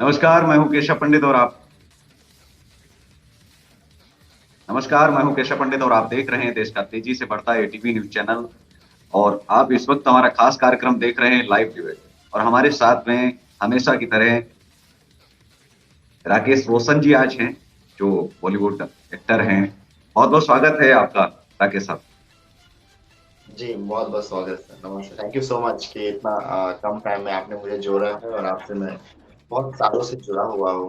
नमस्कार, मैं हूं केशव पंडित और आप नमस्कार, मैं हूं केशव पंडित और आप देख रहे हैं देश का तेजी से बढ़ता एटीवी न्यूज़ चैनल। और आप इस वक्त हमारा खास कार्यक्रम देख रहे हैं लाइव डिबेट। और हमारे साथ में हमेशा की तरह राकेश रोशन जी आज हैं, जो बॉलीवुड एक्टर हैं। बहुत बहुत स्वागत है आपका, राकेश साहब। जी, बहुत-बहुत स्वागत है। नमस्ते, थैंक यू सो मच कि इतना कम टाइम में आपने मुझे जोड़ा है और आपसे मैं बहुत सालों से जुड़ा हुआ हूँ।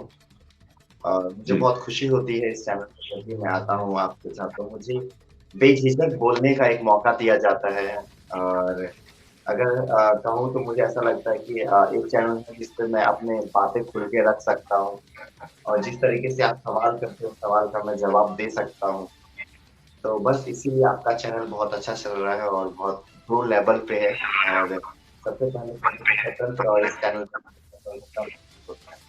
मुझे जी। बहुत खुशी होती है इस चैनल पे जब भी मैं आता हूँ आपके साथ, तो मुझे बेझिझक बोलने का एक मौका दिया जाता है। और अगर कहूँ तो मुझे ऐसा लगता है कि एक चैनल है जिस पे मैं अपने बातें खुल के रख सकता हूँ और जिस तरीके से आप सवाल करते हो, उस सवाल का मैं जवाब दे सकता हूँ। तो बस इसीलिए आपका चैनल बहुत अच्छा चल रहा है और बहुत प्रो लेवल पे है। और सबसे पहले तो मुझे स्वतंत्र और इस चैनल पे स्वतंत्रता महसूस होता है।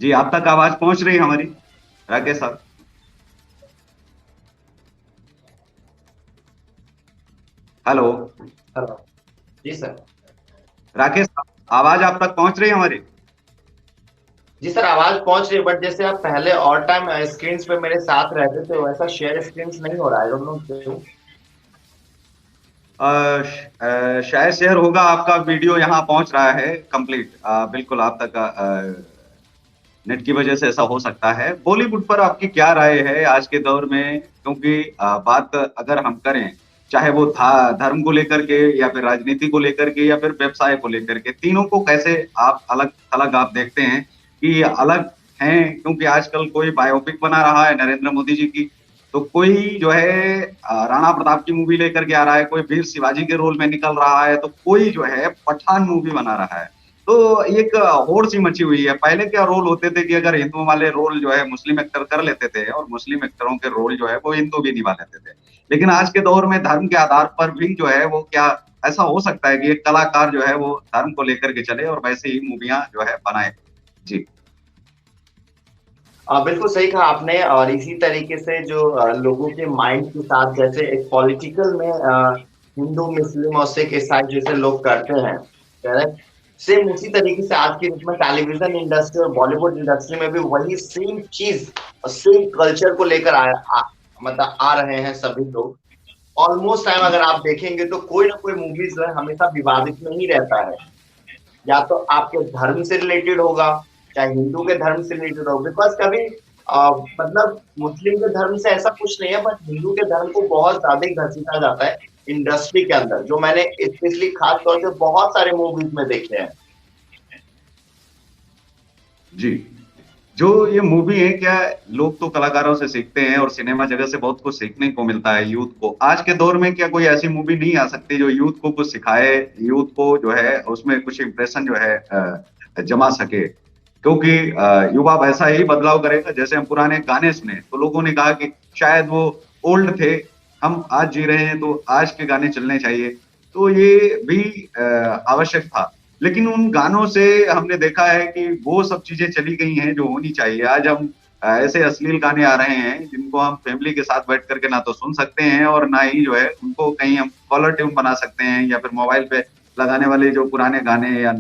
जी, आप तक आवाज पहुंच रही है हमारी, राकेश साहब? हेलो। हेलो। जी सर। राकेश साहब, आवाज आप तक पहुंच रही है हमारी? जी सर, आवाज़ पहुँच रही है बट जैसे आप पहले ऑल टाइम स्क्रीन्स पे मेरे साथ रहते थे वैसा शेयर स्क्रीन्स नहीं हो रहा है। आई डोंट नो क्यों? शायद शेयर होगा, आपका वीडियो यहाँ पहुंच रहा है कंप्लीट। बिल्कुल आप तक नेट की वजह से ऐसा हो सकता है। बॉलीवुड पर आपकी क्या राय है आज के दौर में? क्योंकि बात अगर हम करें, चाहे वो धर्म को लेकर के या फिर राजनीति को लेकर के या फिर व्यवसाय को लेकर के, तीनों को कैसे आप अलग अलग आप देखते हैं कि ये अलग हैं? क्योंकि आजकल कोई बायोपिक बना रहा है नरेंद्र मोदी जी की, तो कोई जो है राणा प्रताप की मूवी लेकर के आ रहा है, कोई वीर शिवाजी के रोल में निकल रहा है, तो कोई जो है पठान मूवी बना रहा है। तो एक होड़ सी मची हुई है। पहले क्या रोल होते थे कि अगर हिंदुओं वाले रोल जो है मुस्लिम एक्टर कर लेते थे, और मुस्लिम एक्टरों के रोल जो है वो हिंदू भी निभा लेते थे। लेकिन आज के दौर में धर्म के आधार पर भी जो है वो क्या ऐसा हो सकता है कि एक कलाकार जो है वो धर्म को लेकर के चले और वैसे ही मूवियां जो है बनाए? जी। बिल्कुल सही कहा आपने और इसी तरीके से जो लोगों के माइंड के साथ जैसे एक पॉलिटिकल में हिंदू, मुस्लिम और सिख, ईसाई जैसे लोग करते हैं, करेक्ट? सेम उसी तरीके से आज के डेट में टेलीविजन इंडस्ट्री और बॉलीवुड इंडस्ट्री में भी वही सेम चीज और सेम कल्चर को लेकर मतलब आ रहे हैं सभी लोग। ऑलमोस्ट टाइम अगर आप देखेंगे तो कोई ना कोई मूवीज जो है हमेशा विवादित में ही रहता है। या तो आपके धर्म से रिलेटेड होगा, चाहे हिंदू के धर्म से रिलेटेड हो, बिकॉज कभी मतलब मुस्लिम के धर्म से ऐसा कुछ नहीं है बट हिंदू के धर्म को बहुत ज्यादा घसीटा जाता है इंडस्ट्री के अंदर, जो मैंने स्पेशली खास तौर से बहुत सारे मूवीज में देखे हैं। जी। जो ये मूवी है, क्या लोग तो कलाकारों से सीखते हैं और सिनेमा जगत से बहुत कुछ सीखने को मिलता है यूथ को। आज के दौर में क्या कोई ऐसी मूवी नहीं आ सकती जो यूथ को कुछ सिखाए, यूथ को जो है उसमें कुछ इंप्रेशन जो है जमा सके? क्योंकि युवा वैसा ही बदलाव करेगा। जैसे हम पुराने गाने सुने तो लोगों ने कहा कि शायद वो ओल्ड थे, हम आज जी रहे हैं तो आज के गाने चलने चाहिए। तो ये भी आवश्यक था। लेकिन उन गानों से हमने देखा है कि वो सब चीजें चली गई हैं जो होनी चाहिए। आज हम ऐसे अश्लील गाने आ रहे हैं जिनको हम फैमिली के साथ बैठ करके ना तो सुन सकते हैं और ना ही जो है उनको कहीं हम कॉलर ट्यून बना सकते हैं, या फिर मोबाइल पे लगाने वाले जो पुराने गाने या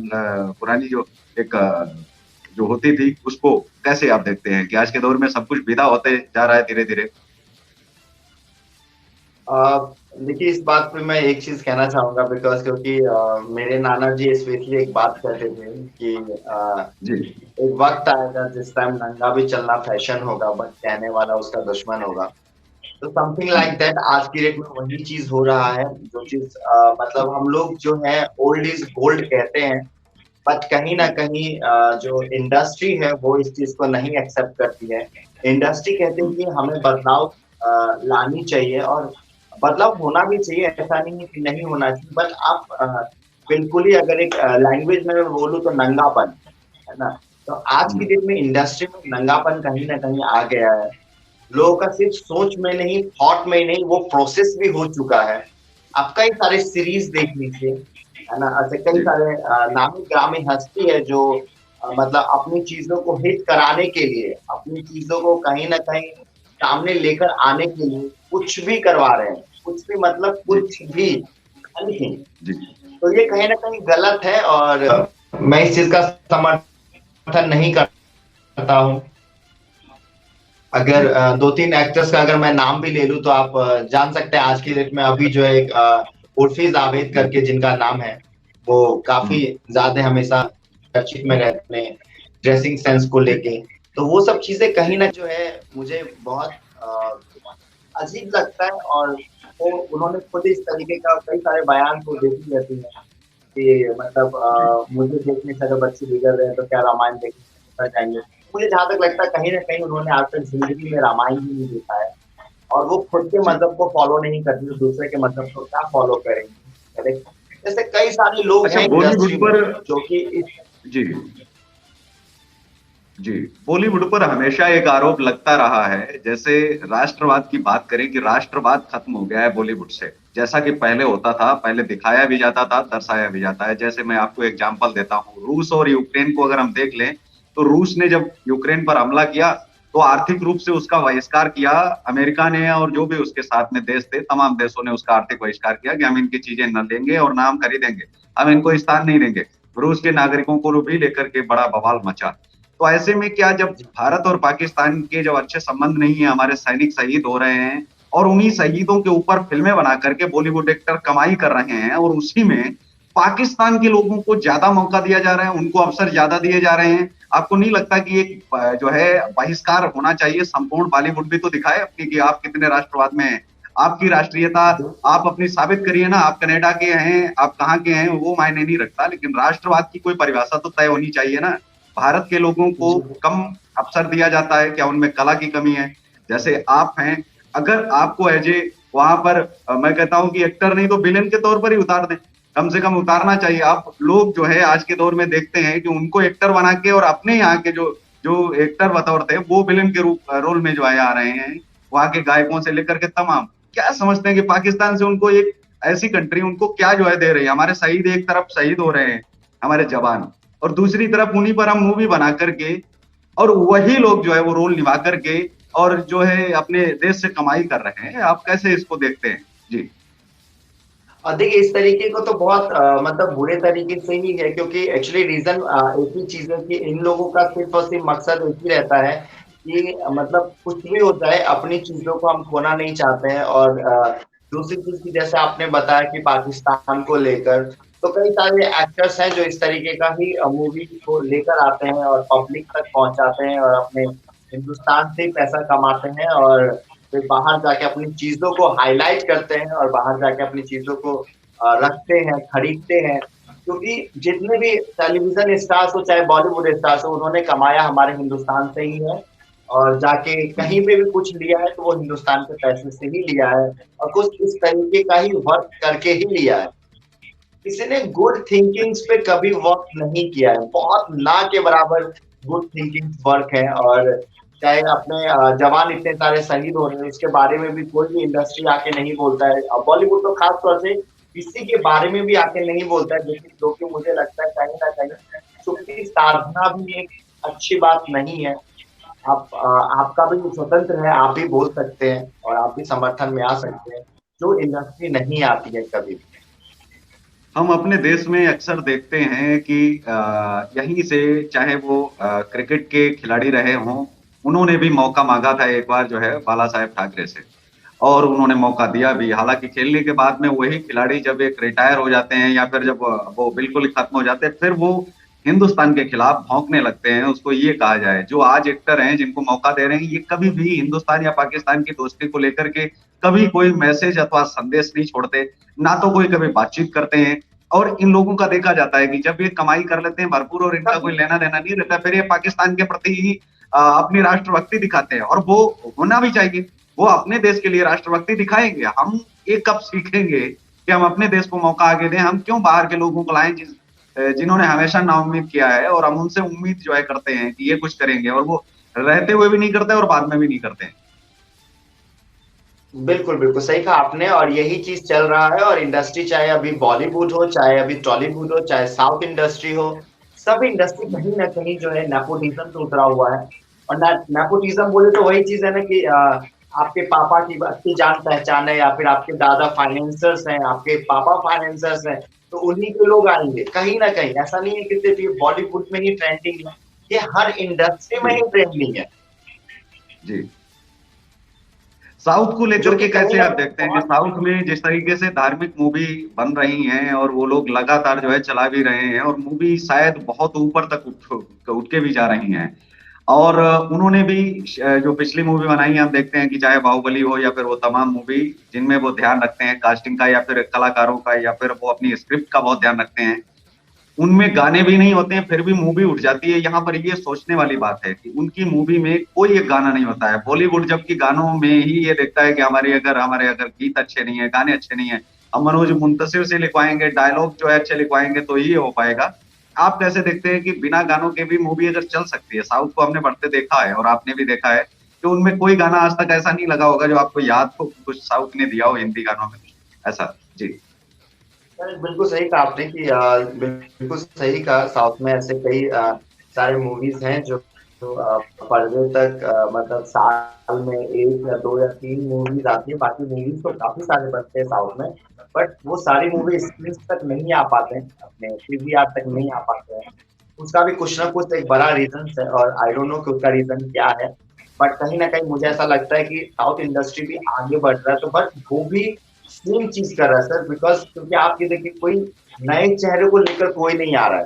पुरानी जो एक जो होती थी, उसको कैसे आप देखते हैं कि आज के दौर में सब कुछ विदा होते जा रहा है धीरे धीरे? देखिए, इस बात पे मैं एक चीज कहना चाहूंगा, बिकॉज क्योंकि मेरे नाना जी स्पेशली एक बात कहते थे कि जी एक वक्त आएगा जिस टाइम नंगा भी चलना फैशन होगा, बट कहने वाला उसका दुश्मन होगा। तो समथिंग लाइक दैट आज की डेट में वही चीज हो रहा है। जो चीज मतलब हम लोग जो है ओल्ड इज गोल्ड कहते हैं, बट कहीं ना कहीं जो इंडस्ट्री है वो इस चीज को नहीं एक्सेप्ट करती है। इंडस्ट्री कहती है कि हमें बदलाव लानी चाहिए, और बदलाव होना भी चाहिए, ऐसा नहीं है कि नहीं होना चाहिए। बट आप बिल्कुल ही अगर एक लैंग्वेज में मैं बोलूँ तो नंगापन है ना। तो आज की डेट में इंडस्ट्री में नंगापन कहीं ना कहीं आ गया है। लोगों का सिर्फ सोच में नहीं, थॉट में नहीं, वो प्रोसेस भी हो चुका है। आप कई सारे सीरीज देख लीजिए, है ना। ऐसे कई जी सारे नामी ग्रामी हस्ती है जो मतलब अपनी चीजों को हिट कराने के लिए, अपनी चीजों को कहीं ना कहीं सामने लेकर आने के लिए कुछ भी करवा रहे हैं। कुछ भी मतलब जी कुछ भी, एनीथिंग। जी तो ये कहीं ना कहीं गलत है, और मैं इस चीज का समर्थन नहीं करता हूँ। जी अगर दो तीन एक्टर्स का अगर मैं नाम भी ले लूं तो आप जान सकते हैं आज की डेट में अभी जो है एक उर्फी जावेद जी करके जिनका नाम है, वो काफी ज्यादा हमेशा चर्चित में रहते हैं ड्रेसिंग सेंस को जी लेके। तो वो सब चीजें कहीं ना जो है मुझे बहुत अजीब लगता है। और वो उन्होंने खुद इस तरीके का कई सारे बयान को देती रहती है कि मतलब जी मुझे देखने से अगर बच्चे बिगड़ रहे हैं तो क्या रामायण देखने जाएंगे। मुझे जहां तक लगता है कहीं ना कहीं उन्होंने आज तक जिंदगी में रामायण ही नहीं देखा है, और वो खुद के जी। मजहब को फॉलो नहीं करते तो दूसरे के मजहब को क्या फॉलो करेंगे। करेक्ट? जैसे कई सारे लोग अच्छा, हैं बॉलीवुड इंडस्ट्री में पर जो कि इस जी जी, बॉलीवुड पर हमेशा एक आरोप लगता रहा है, जैसे राष्ट्रवाद की बात करें कि राष्ट्रवाद खत्म हो गया है बॉलीवुड से। जैसा कि पहले होता था, पहले दिखाया भी जाता था, दर्शाया भी जाता है। जैसे मैं आपको एग्जांपल देता हूँ, रूस और यूक्रेन को अगर हम देख लें, तो रूस ने जब यूक्रेन पर हमला किया तो आर्थिक रूप से उसका बहिष्कार किया अमेरिका ने, और जो भी उसके साथ में देश थे, तमाम देशों ने उसका आर्थिक बहिष्कार किया कि हम इनकी चीजें न लेंगे और ना हम खरीदेंगे, हम इनको स्थान नहीं देंगे। रूस के नागरिकों को भी लेकर के बड़ा बवाल मचा। तो ऐसे में क्या, जब भारत और पाकिस्तान के जब अच्छे संबंध नहीं है, हमारे सैनिक शहीद हो रहे हैं और उन्हीं शहीदों के ऊपर फिल्में बना करके बॉलीवुड एक्टर कमाई कर रहे हैं, और उसी में पाकिस्तान के लोगों को ज्यादा मौका दिया जा रहा है, उनको अवसर ज्यादा दिए जा रहे हैं। आपको नहीं लगता कि एक जो है बहिष्कार होना चाहिए? संपूर्ण बॉलीवुड भी तो दिखाए अपनी कि आप कितने राष्ट्रवाद में हैं, आपकी राष्ट्रीयता आप अपनी साबित करिए ना। आप कनाडा के हैं, आप कहाँ के हैं, वो मायने नहीं रखता, लेकिन राष्ट्रवाद की कोई परिभाषा तो तय होनी चाहिए ना। भारत के लोगों को जी कम अवसर दिया जाता है, क्या उनमें कला की कमी है? जैसे आप हैं, अगर आपको एज ए वहां पर मैं कहता हूं कि एक्टर नहीं तो विलेन के तौर पर ही उतार दें, कम से कम उतारना चाहिए। आप लोग जो है आज के दौर में देखते हैं कि उनको एक्टर बना के और अपने यहाँ के जो जो एक्टर बतौर थे वो विलेन के रूप रोल में जो है आ रहे हैं, वहां के गायकों से लेकर के तमाम। क्या समझते हैं कि पाकिस्तान से उनको एक ऐसी कंट्री उनको क्या जो है दे रही है? हमारे शहीद एक तरफ शहीद हो रहे हैं, हमारे जवान, और दूसरी तरफ उन्हीं पर हम मूवी बना करके, और वही लोग जो है वो रोल निभा करके और जो है अपने देश से कमाई कर रहे हैं। आप कैसे इसको देखते हैं? जी और देखिए, इस तरीके को तो बहुत मतलब बुरे तरीके से ही है, क्योंकि एक्चुअली रीजन एक ही चीज है कि इन लोगों का सिर्फ और सिर्फ मकसद एक ही रहता है कि मतलब कुछ भी हो जाए अपनी चीजों को हम खोना नहीं चाहते हैं। और दूसरी चीज की जैसे आपने बताया कि पाकिस्तान को लेकर, तो कई सारे एक्टर्स हैं जो इस तरीके का ही मूवी को लेकर आते हैं और पब्लिक तक पहुंचाते हैं और अपने हिंदुस्तान से ही पैसा कमाते हैं, और फिर बाहर जाके अपनी चीजों को हाईलाइट करते हैं और बाहर जाके अपनी चीजों को रखते हैं, खरीदते हैं। क्योंकि जितने भी टेलीविजन स्टार्स हो चाहे बॉलीवुड स्टार्स हो, उन्होंने कमाया हमारे हिंदुस्तान से ही है, और जाके कहीं पे भी कुछ लिया है तो वो हिंदुस्तान के पैसे से ही लिया है, और कुछ इस तरीके का ही वर्क करके ही लिया है। किसी ने गुड थिंकिंग्स पे कभी वर्क नहीं किया है, बहुत ना के बराबर गुड थिंकिंग वर्क है। और चाहे अपने जवान इतने सारे शहीद हो रहे हैं, उसके बारे में भी कोई भी इंडस्ट्री आके नहीं बोलता है, और बॉलीवुड तो खास तौर से किसी के बारे में भी आके नहीं बोलता है, जो कि मुझे लगता है कहीं ना कहीं चुप्पी साधना भी एक अच्छी बात नहीं है। आपका भी स्वतंत्र है, आप भी बोल सकते हैं और आप भी समर्थन में आ सकते हैं, जो इंडस्ट्री नहीं आती है कभी भी। हम अपने देश में अक्सर देखते हैं कि यहीं से, चाहे वो क्रिकेट के खिलाड़ी रहे हों, उन्होंने भी मौका मांगा था एक बार जो है बाला साहेब ठाकरे से, और उन्होंने मौका दिया भी। हालांकि खेलने के बाद में वही खिलाड़ी जब एक रिटायर हो जाते हैं या फिर जब वो बिल्कुल ही खत्म हो जाते हैं, फिर वो हिंदुस्तान के खिलाफ भौंकने लगते हैं। उसको ये कहा जाए, जो आज एक्टर हैं जिनको मौका दे रहे हैं, ये कभी भी हिंदुस्तान या पाकिस्तान की दोस्ती को लेकर के कभी कोई मैसेज अथवा संदेश नहीं छोड़ते, ना तो कोई कभी बातचीत करते हैं। और इन लोगों का देखा जाता है कि जब ये कमाई कर लेते हैं भरपूर और इनका कोई लेना देना नहीं रहता, फिर ये पाकिस्तान के प्रति ही अपनी राष्ट्रभक्ति दिखाते हैं, और वो होना भी चाहिए। वो अपने देश के लिए राष्ट्रभक्ति दिखाएंगे। हम ये कब सीखेंगे कि हम अपने देश को मौका आगे दें? हम क्यों बाहर के लोगों को लाएं जिन्होंने हमेशा नाउम्मीद किया है, और हम उनसे उम्मीद जो है करते हैं कि ये कुछ करेंगे, और वो रहते हुए भी नहीं करते और बाद में भी नहीं करते हैं। बिल्कुल, बिल्कुल सही कहा आपने और यही चीज़ चल रहा है और इंडस्ट्री चाहे अभी बॉलीवुड हो, चाहे अभी टॉलीवुड हो, चाहे साउथ इंडस्ट्री हो, सब इंडस्ट्री कहीं न कहीं जो है नेपोटिज़्म से उतरा हुआ है। और नेपोटिज़्म बोले तो वही चीज़ है ना कि आपके पापा की जान-पहचान है या फिर आपके दादा फाइनेंसर्स हैं, आपके पापा फाइनेंसर्स हैं, तो उन्हीं के लोग आएँगे, कहीं न कहीं। ऐसा नहीं है कि सिर्फ़ ये बॉलीवुड में ही ट्रेंडिंग है, ये हर इंडस्ट्री में ही जी ट्रेंडिंग है, जी। साउथ को जो लेकर कि के कहीं कैसे न आप कहीं देखते हैं कि बहुत साउथ में जिस तरीके से धार्मिक मूवी बन रही हैं और वो लोग लगातार जो है चला भी रहे हैं, और मूवी शायद बहुत ऊपर तक उठ के भी जा रही हैं, और उन्होंने भी जो पिछली मूवी बनाई है, हम देखते हैं कि चाहे बाहुबली हो या फिर वो तमाम मूवी जिनमें वो ध्यान रखते हैं कास्टिंग का या फिर कलाकारों का या फिर वो अपनी स्क्रिप्ट का बहुत ध्यान रखते हैं, उनमें गाने भी नहीं होते हैं फिर भी मूवी उठ जाती है। यहाँ पर ये सोचने वाली बात है कि उनकी मूवी में कोई एक गाना नहीं होता है। बॉलीवुड जबकि गानों में ही ये देखता है कि हमारे अगर गीत अच्छे नहीं है, गाने अच्छे नहीं है, हम मनोज मुंतशिर से लिखवाएंगे, डायलॉग जो है अच्छे लिखवाएंगे तो ही हो पाएगा। आप कैसे देखते हैं कि बिना गानों के भी मूवी अगर चल सकती है? साउथ को हमने बढ़ते देखा है और आपने भी देखा है कि उनमें कोई गाना आज तक ऐसा नहीं लगा होगा जो आपको याद हो, कुछ साउथ ने दिया हो हिंदी गानों में ऐसा। जी बिल्कुल सही कहा आपने कि बिल्कुल सही कहा साउथ में ऐसे कई सारे मूवीज हैं जो पर्दे तक मतलब साल में एक या दो या तीन मूवीज आती है बाकी मूवीज तो काफी सारे बनते हैं साउथ में बट वो सारी मूवी स्क्रीन तक नहीं आ पाते हैं अपने पीवीआर तक नहीं आ पाते हैं उसका भी कुछ ना कुछ एक बड़ा रीजन है और आई डोंट नो कि उसका रीजन क्या है बट कहीं ना कहीं मुझे ऐसा लगता है कि साउथ इंडस्ट्री भी आगे बढ़ रहा है तो बट वो भी सेम चीज कर रहा है सर बिकॉज क्योंकि आप ये देखिए कोई नए चेहरे को लेकर कोई नहीं आ रहा है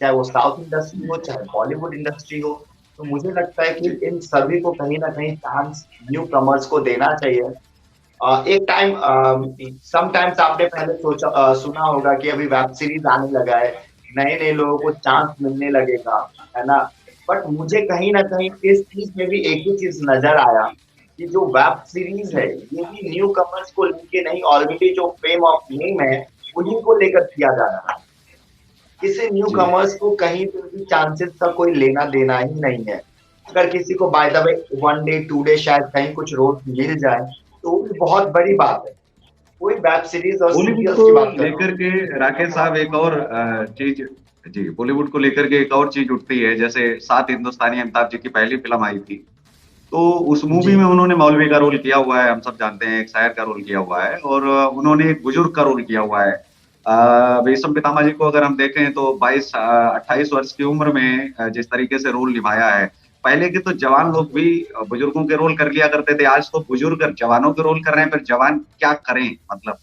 चाहे वो साउथ इंडस्ट्री हो चाहे बॉलीवुड इंडस्ट्री हो तो मुझे लगता है कि जी। इन सभी को कहीं ना कहीं चांस न्यू कमर्स को देना चाहिए एक टाइम समटाइम्स आपने पहले सुना होगा कि अभी वेब सीरीज आने लगा है नए नए लोगों को चांस मिलने लगेगा है ना बट मुझे कहीं ना कहीं इस चीज में भी एक ही चीज नजर आया कि जो वेब सीरीज है ये भी न्यू कमर्स को लेके नहीं ऑलरेडी जो फेम ऑफ नेम है उन्हीं को लेकर किया जा रहा है किसी न्यू जी कमर्स को कहीं पे भी चांसेस का कोई लेना देना ही नहीं है अगर किसी को by the way one day two day शायद कहीं कुछ रोल मिल जाए तो वो भी बहुत बड़ी बात है कोई वेब सीरीज और बॉलीवुड सीरियल्स को की बात कर रहा हूँ लेकर के राकेश साहब एक और चीज, जी बॉलीवुड को लेकर के एक और चीज उठती है, जैसे सात हिंदुस्तानी अमिताभ जी की पहली फिल्म आई थी, तो उस जी मूवी में उन्होंने मौलवी का रोल किया हुआ है, हम सब जानते हैं, एक शायर का रोल किया हुआ है, और उन्होंने एक बुजुर्ग का रोल किया हुआ है। भीष्म पितामह जी को अगर हम देखें तो 22-28 वर्ष की उम्र में जिस तरीके से रोल निभाया है, पहले के तो जवान लोग भी बुजुर्गों के रोल कर लिया करते थे, आज तो बुजुर्ग जवानों के रोल कर रहे हैं, फिर जवान क्या करें? मतलब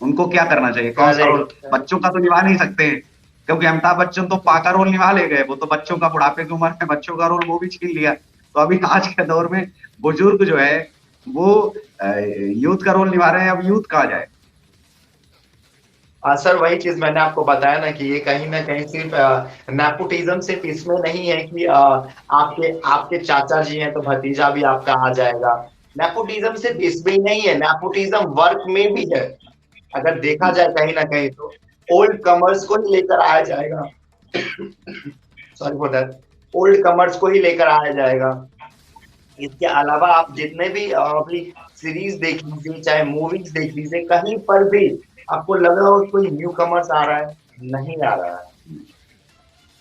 उनको क्या करना चाहिए? कौन सा रोल? करेक्ट बच्चों का तो निभा नहीं सकते, क्योंकि अमिताभ बच्चन तो पाका रोल निभा ले गए, वो तो बच्चों का, बुढ़ापे की उम्र में बच्चों का रोल वो भी छीन लिया। तो अभी आज के दौर में बुजुर्ग जो है वो यूथ का रोल निभा रहे हैं, अब यूथ कहा जाए? सर वही चीज मैंने आपको बताया ना कि ये कहीं ना कहीं सिर्फ नेपोटिज्म सिर्फ इसमें नहीं है कि आपके आपके चाचा जी हैं तो भतीजा भी आपका आ जाएगा नेपोटिज्म सिर्फ इसमें ही नहीं है नेपोटिज्म वर्क में भी है अगर देखा जाए कहीं ना कहीं तो ओल्ड कमर्स को ही लेकर आया जाएगा sorry for that old commerce को ही लेकर आया जाएगा इसके अलावा आप जितने भी अभी सीरीज देख लीजिए चाहे मूवीज देख लीजिए कहीं पर भी आपको लग रहा हो कोई न्यू कमर्स आ रहा है नहीं आ रहा है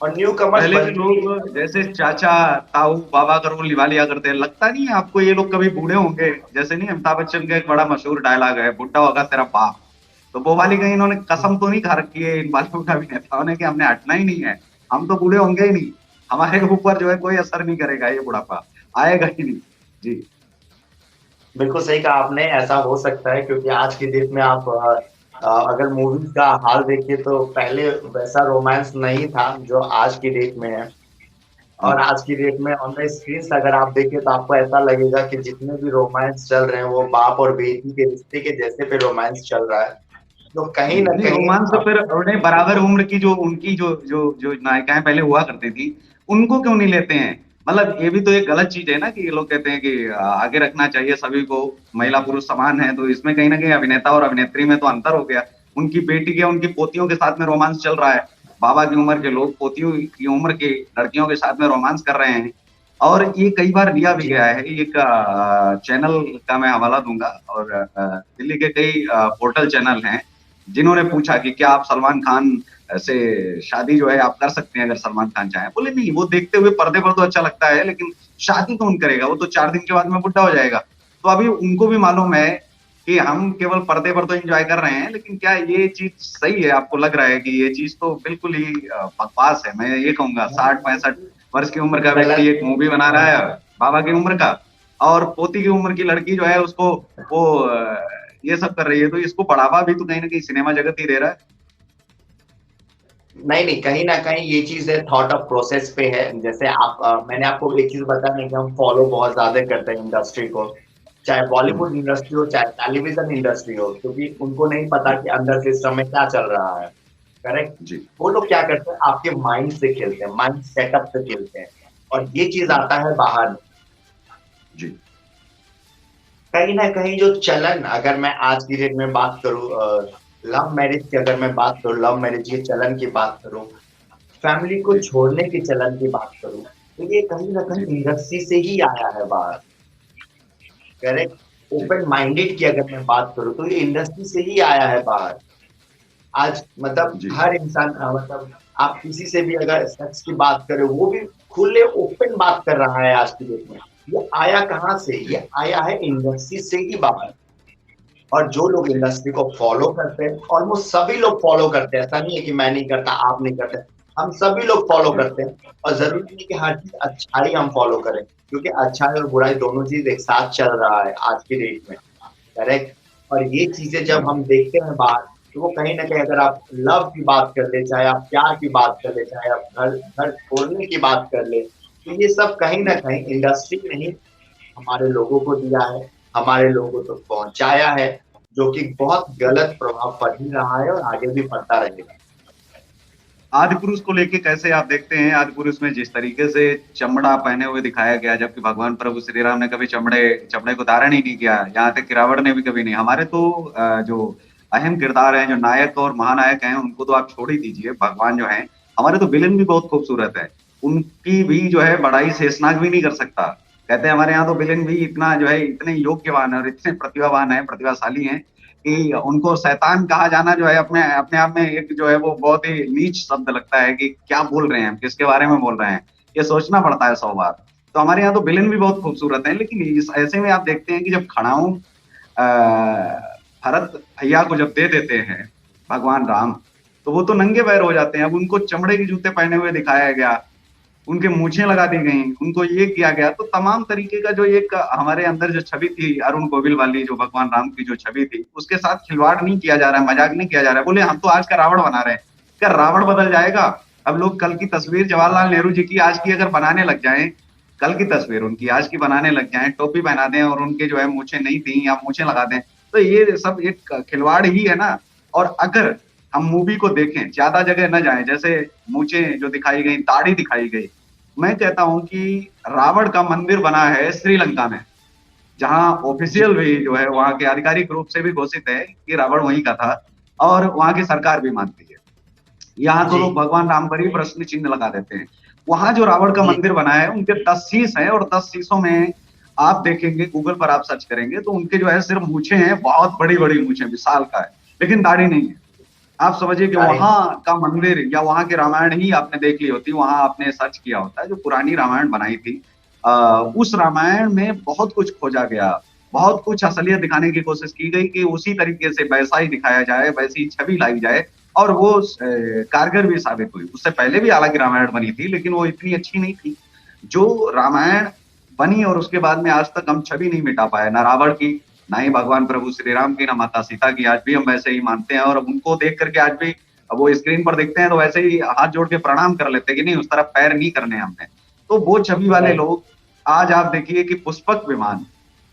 और न्यू कमर्स पहले के बनते ही लोग जैसे चाचा ताऊ बाबा का रोल निभा लिया करते हैं, लगता नहीं है आपको ये लोग कभी बूढ़े होंगे? जैसे नहीं अमिताभ बच्चन का एक बड़ा मशहूर डायलॉग है, बुढ़ा होगा तेरा बाप। तो वो वाली कहीं इन्होंने कसम तो नहीं खा रखी है इन बॉलीवुड अभिनेताओं ने कि हमने हटना ही नहीं है, हम तो बूढ़े होंगे ही नहीं, हमारे ऊपर जो है कोई असर नहीं करेगा ये बुढ़ापा, आएगा ही नहीं। जी। बिल्कुल सही कहा आपने, ऐसा हो सकता है क्योंकि आज की डेट में आप अगर मूवीज का हाल देखिए तो पहले वैसा रोमांस नहीं था जो आज की डेट में है। और हम्म। आज की डेट में ऑन द स्क्रीन अगर आप देखें तो आपको ऐसा लगेगा कि जितने भी रोमांस चल रहे हैं वो बाप और बेटी के रिश्ते के जैसे पे रोमांस चल रहा है, तो कहीं जी ना नहीं, कहीं रोमांस तो फिर उन्हें बराबर उम्र की जो उनकी जो जो जो नायिकाएं पहले हुआ करती थी, उनको क्यों नहीं लेते हैं? मतलब ये भी तो एक गलत चीज है ना कि ये लोग कहते हैं कि आगे रखना चाहिए सभी को, महिला पुरुष समान है, तो इसमें कहीं ना कहीं अभिनेता और अभिनेत्री में तो अंतर हो गया। उनकी बेटी के उनकी पोतियों के साथ में रोमांस चल रहा है, बाबा की उम्र के लोग पोतियों की उम्र की लड़कियों के साथ में रोमांस कर रहे हैं। और ये कई बार लिया भी जी गया है, एक चैनल का मैं हवाला दूंगा, और दिल्ली के कई पोर्टल चैनल हैं जिन्होंने पूछा कि क्या आप सलमान खान से शादी जो है आप कर सकते हैं अगर सलमान खान चाहें? बोले नहीं, वो देखते हुए पर्दे पर तो अच्छा लगता है, लेकिन शादी कौन करेगा, वो तो 4 दिन के बाद में बुढ़ा हो जाएगा। तो अभी उनको भी मालूम है कि हम केवल पर्दे पर तो एंजॉय कर रहे हैं, लेकिन क्या ये चीज सही है? आपको लग रहा है कि ये चीज तो बिल्कुल ही बकवास है? मैं ये कहूंगा 60-65 वर्ष की उम्र का व्यक्ति गलत। एक मूवी बना रहा है बाबा की उम्र का, और पोती की उम्र की लड़की जो है उसको वो ये सब कर रही है, तो इसको बढ़ावा भी तो कहीं ना कहीं सिनेमा जगत ही दे रहा है। नहीं नहीं, कहीं ना कहीं ये चीज है, थॉट ऑफ प्रोसेस पे है। जैसे आप मैंने आपको एक चीज बताया कि हम फॉलो बहुत ज्यादा करते हैं इंडस्ट्री को, चाहे हम्म। बॉलीवुड इंडस्ट्री हो चाहे टेलीविजन इंडस्ट्री हो, क्योंकि उनको नहीं पता जी। कि अंदर सिस्टम में क्या चल रहा है। करेक्ट। जी। वो लोग क्या करते हैं, आपके माइंड से खेलते हैं, माइंड सेटअप से खेलते हैं, और ये चीज हम्म। आता है बाहर। जी। कहीं ना कहीं जो चलन, अगर मैं आज की डेट में बात करूं, लव मैरिज की, अगर मैं बात करूं लव मैरिज के चलन की बात करूं, फैमिली को जी। छोड़ने के चलन की बात करूं, तो ये कहीं ना जी। कहीं इंडस्ट्री से ही आया है बाहर। करेक्ट। जी। ओपन माइंडेड की अगर मैं बात करूं तो ये इंडस्ट्री से ही आया है बाहर। आज मतलब जी। हर इंसान मतलब आप किसी से भी अगर सेक्स की बात करें, वो भी खुले ओपन बात कर रहा है आज की डेट में। ये आया कहाँ से? जी। ये आया है इंडस्ट्री से ही बाहर। और जो लोग जी। इंडस्ट्री को फॉलो करते हैं, ऑलमोस्ट सभी लोग फॉलो करते हैं, ऐसा नहीं है कि मैं नहीं करता आप नहीं करते, हम सभी लोग फॉलो जी। करते हैं। और जरूरी नहीं कि हर चीज अच्छाई हम फॉलो करें, क्योंकि अच्छाई और बुराई दोनों चीज एक साथ चल रहा है आज की डेट में। करेक्ट। और ये चीजें जी। जब हम देखते हैं बाहर, तो वो कहीं ना कहीं, अगर आप लव की बात कर ले, चाहे आप प्यार की बात कर ले, चाहे आप घर घर छोड़ने की बात कर ले, तो ये सब कहीं ना जी। कहीं इंडस्ट्री ने ही हमारे लोगों को दिया है, हमारे लोगों तक पहुंचाया है, जो कि बहुत गलत प्रभाव पड़ ही रहा है और आगे भी पड़ता रहेगा। आदि पुरुष को लेके कैसे आप देखते हैं? आदि पुरुष में जिस तरीके से चमड़ा पहने हुए दिखाया गया, जबकि भगवान प्रभु श्री राम ने कभी चमड़े चमड़े को धारण ही नहीं किया, यहाँ तक कि रावण ने भी कभी नहीं। हमारे तो जो अहम किरदार हैं, जो नायक और महानायक हैं, उनको तो आप छोड़ ही दीजिए, भगवान जो हैं, हमारे तो विलेन भी बहुत खूबसूरत है। उनकी भी जो है बड़ाई शेषनाग भी नहीं कर सकता। कहते हैं हमारे यहाँ तो विलेन भी इतना जो है, इतने योग्यवान है और इतने प्रतिभावान है, प्रतिभाशाली हैं कि उनको शैतान कहा जाना जो है अपने अपने आप में एक जो है वो बहुत ही नीच शब्द लगता है कि क्या बोल रहे हैं हम, किसके बारे में बोल रहे हैं, ये सोचना पड़ता है 100 बार। तो हमारे यहाँ तो विलेन भी बहुत खूबसूरत है, लेकिन इस ऐसे में आप देखते हैं कि जब खड़ाऊं भरत भैया को जब दे देते हैं भगवान राम, तो वो तो नंगे पैर हो जाते हैं। अब उनको चमड़े के जूते पहने हुए दिखाया गया, उनके मूछें लगा दी गई, उनको ये किया गया, तो तमाम तरीके का जो एक हमारे अंदर जो छवि थी अरुण गोविल वाली, जो भगवान राम की जो छवि थी, उसके साथ खिलवाड़ नहीं किया जा रहा है, मजाक नहीं किया जा रहा है। बोले हम तो आज का रावण बना रहे हैं, क्या रावण बदल जाएगा? अब लोग कल की तस्वीर जवाहरलाल नेहरू जी की आज की अगर बनाने लग जाएं, कल की तस्वीर उनकी आज की बनाने लग जाएं, टोपी पहना दें और उनके जो है मूछें नहीं थी या मूछें लगा दें, तो ये सब एक खिलवाड़ ही है ना। और अगर हम मूवी को देखें, ज्यादा जगह न जाएं, जैसे मूछें जो दिखाई गई, दाढ़ी दिखाई गई, मैं कहता हूं कि रावण का मंदिर बना है श्रीलंका में, जहां जी ऑफिशियल भी जो है वहां के आधिकारिक रूप से भी घोषित है कि रावण वहीं का था, और वहां की सरकार भी मानती है। यहाँ तो जी लोग भगवान राम पर ही प्रश्न चिन्ह लगा देते हैं। वहां जो रावण का जी मंदिर बना है, उनके 10 शीश हैं, और 10 शीशों में आप देखेंगे, गूगल पर आप सर्च करेंगे तो उनके जो है सिर्फ मूछें हैं, बहुत बड़ी बड़ी मूछें, विशाल का है, लेकिन दाढ़ी नहीं है। आप समझिए कि अरे वहां का मंदिर या वहां की रामायण ही आपने देख ली होती, वहां आपने सर्च किया होता है जो पुरानी रामायण बनाई थी। उस रामायण में बहुत कुछ खोजा गया, बहुत कुछ असलियत दिखाने की कोशिश की गई कि उसी तरीके से वैसा ही दिखाया जाए, वैसी छवि लाई जाए। और वो कारगर भी साबित हुई। उससे पहले भी हालांकि रामायण बनी थी, लेकिन वो इतनी अच्छी नहीं थी जो रामायण बनी। और उसके बाद में आज तक हम छवि नहीं मिटा पाए, ना रावण की, ना ही भगवान प्रभु श्री राम की, ना माता सीता की। आज भी हम वैसे ही मानते हैं और उनको देख करके आज भी वो स्क्रीन पर देखते हैं तो वैसे ही हाथ जोड़ के प्रणाम कर लेते हैं कि नहीं, उस तरफ पैर नहीं करने हमने। तो वो छवि वाले नहीं, लोग आज आप देखिए कि पुष्पक विमान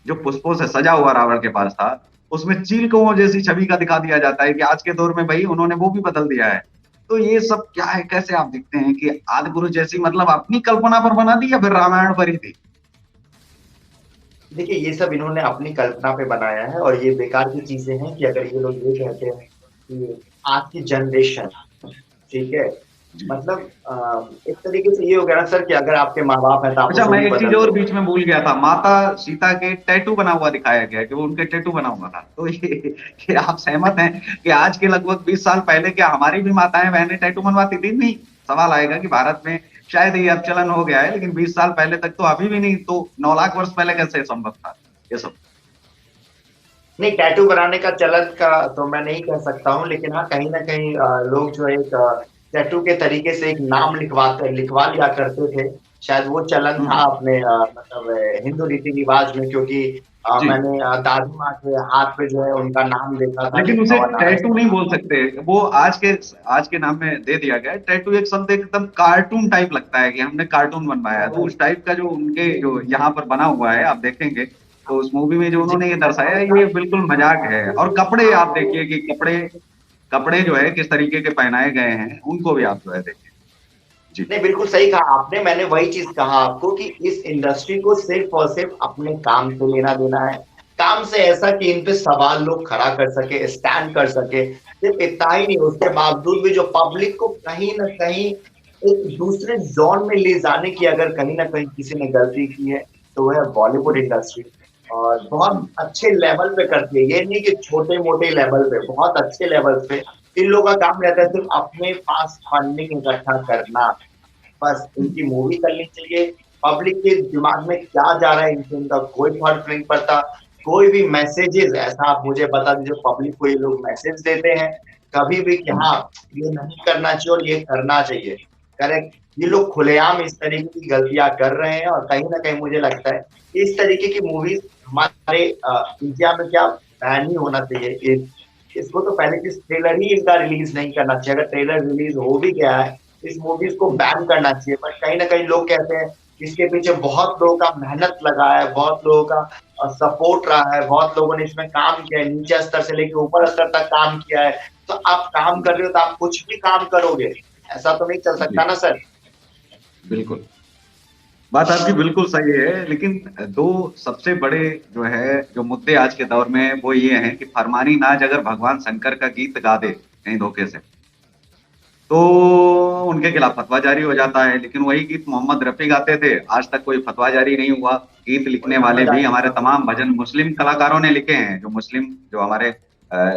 जो पुष्पों से सजा हुआ रावण के पास था, उसमें चील कौओं जैसी छवि का दिखा दिया जाता है कि आज के दौर में भाई उन्होंने वो भी बदल दिया है। तो ये सब क्या है, कैसे आप देखते हैं कि आदि गुरु जैसी मतलब अपनी कल्पना पर बना दी या फिर रामायण पर ही थी? देखिए ये सब इन्होंने अपनी कल्पना पे बनाया है और ये बेकार की चीजें हैं कि अगर ये लोग ये कहते हैं कि आज की जनरेशन, ठीक है, जी। मतलब एक तरीके से ये हो गया ना सर कि अगर आपके माँ बाप हैं तो आप अच्छा, उसको मैं भी एक चीज बदल और दो। बीच में भूल गया था, माता सीता के टैटू बना हुआ दिखाया गया कि वो उनके टैटू बना हुआ था। तो ये कि आप सहमत हैं कि आज के लगभग 20 साल पहले क्या हमारी भी माताएं बहनें टैटू बनवाती थी? नहीं। सवाल आएगा कि भारत में शायद ये अब चलन हो गया है, लेकिन 20 साल पहले तक तो अभी भी नहीं। तो 9 लाख वर्ष पहले कैसे संभव था ये सब? नहीं, टैटू बनाने का चलन का तो मैं नहीं कह सकता हूँ, लेकिन हाँ कहीं ना कहीं लोग जो है एक टैटू के तरीके से एक नाम लिखवा लिया करते थे। शायद वो चलन था हम्म। अपने मतलब हिंदू रीति रिवाज में, क्योंकि जी। मैंने दादी माँ के हाथ पे जो है उनका नाम देखा था, लेकिन लिखा उसे हुआ नाम। टैटू नहीं बोल सकते, वो आज के नाम में दे दिया गया है। टैटू एक शब्द एकदम कार्टून टाइप लगता है कि हमने कार्टून बनवाया है। तो उस टाइप का जो उनके जो यहाँ पर बना हुआ है आप देखेंगे, तो उस मूवी में जो जी, उन्होंने ये दर्शाया है ये बिल्कुल मजाक है। और कपड़े आप देखिए कि कपड़े कपड़े जो है किस तरीके के पहनाए गए हैं, उनको भी आप जो है देखिए। जी। नहीं बिल्कुल सही कहा आपने। मैंने वही चीज कहा आपको कि इस इंडस्ट्री को सिर्फ और सिर्फ अपने काम से लेना देना है। काम से ऐसा कि इन पे सवाल लोग खड़ा कर सके, स्टैंड कर सके। सिर्फ इतना ही नहीं, उसके बावजूद भी जो पब्लिक को कहीं ना कहीं एक दूसरे जोन में ले जाने की अगर कहीं ना कहीं किसी ने गलती की है तो वह है बॉलीवुड इंडस्ट्री। और बहुत हम्म। अच्छे लेवल पे करती है, ये नहीं कि छोटे मोटे लेवल पे, बहुत अच्छे लेवल पे। इन लोगों का काम रहता है सिर्फ अपने पास फंडिंग इकट्ठा करना, बस हम्म। उनकी मूवी करनी चाहिए। पब्लिक के दिमाग में क्या जा रहा है इनसे उनका कोई फर्क नहीं पड़ता। कोई भी मैसेजेस ऐसा आप मुझे बता दीजिए, पब्लिक को ये लोग मैसेज देते हैं कभी भी कि हम्म। हाँ ये नहीं करना चाहिए और ये करना चाहिए, करेक्ट। ये लोग खुलेआम इस तरीके की गलतियां कर रहे हैं और कहीं ना कहीं मुझे लगता है कि इस तरीके की मूवीज हमारे इंडिया में क्या बैन ही होना चाहिए। इसको तो पहले चीज ट्रेलर ही इनका रिलीज नहीं करना चाहिए। अगर ट्रेलर रिलीज हो भी गया है, इस मूवीज को बैन करना चाहिए। बट कहीं ना कहीं लोग कहते हैं इसके पीछे बहुत लोगों का मेहनत लगा है, बहुत लोगों का सपोर्ट रहा है, बहुत लोगों ने इसमें काम किया है, नीचे स्तर से लेकर ऊपर स्तर तक काम किया है। तो आप काम कर रहे हो तो आप कुछ भी काम करोगे, ऐसा तो नहीं चल सकता जी। ना सर। बिल्कुल। बात आपकी बिल्कुल सही है, लेकिन दो सबसे बड़े जो है जो मुद्दे आज के दौर में वो ये हैं कि फरमानी नाज अगर भगवान शंकर का गीत गा दे कहीं धोखे से, तो उनके खिलाफ फतवा जारी हो जाता है। लेकिन वही गीत मोहम्मद रफी गाते थे, आज तक कोई फतवा जारी नहीं हुआ। गीत लिखने वाले भी हमारे तमाम भजन मुस्लिम कलाकारों ने लिखे हैं, जो मुस्लिम जो हमारे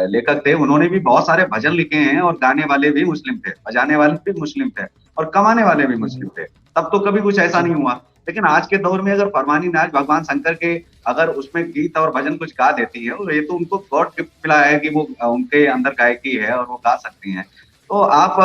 लेखक थे उन्होंने भी बहुत सारे भजन लिखे हैं। और गाने वाले भी मुस्लिम थे, बजाने वाले भी मुस्लिम थे, और कमाने वाले भी मुस्लिम थे। तब तो कभी कुछ ऐसा नहीं हुआ। लेकिन आज के दौर में अगर फरमानी नाज भगवान शंकर के अगर उसमें गीत और भजन कुछ गा देती है, और ये तो उनको गॉड गिफ्ट मिला है कि वो उनके अंदर गायकी है और वो गा सकती हैं। तो आप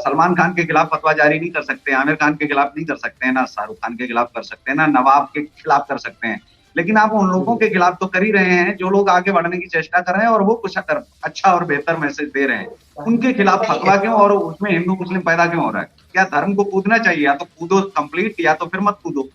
सलमान खान के खिलाफ फतवा जारी नहीं कर सकते, आमिर खान के खिलाफ नहीं कर सकते हैं, ना शाहरुख खान के खिलाफ कर सकते हैं, ना नवाब के खिलाफ कर सकते हैं। लेकिन आप उन लोगों के खिलाफ तो कर ही रहे हैं जो लोग आगे बढ़ने की चेष्टा कर रहे हैं और वो कुछ अच्छा और बेहतर मैसेज दे रहे हैं। उनके खिलाफ फतवा क्यों, और उसमें हिंदू मुस्लिम पैदा क्यों हो रहा है? क्या धर्म को कूदना चाहिए? या तो कूदो कंप्लीट, या तो फिर मत कूदो।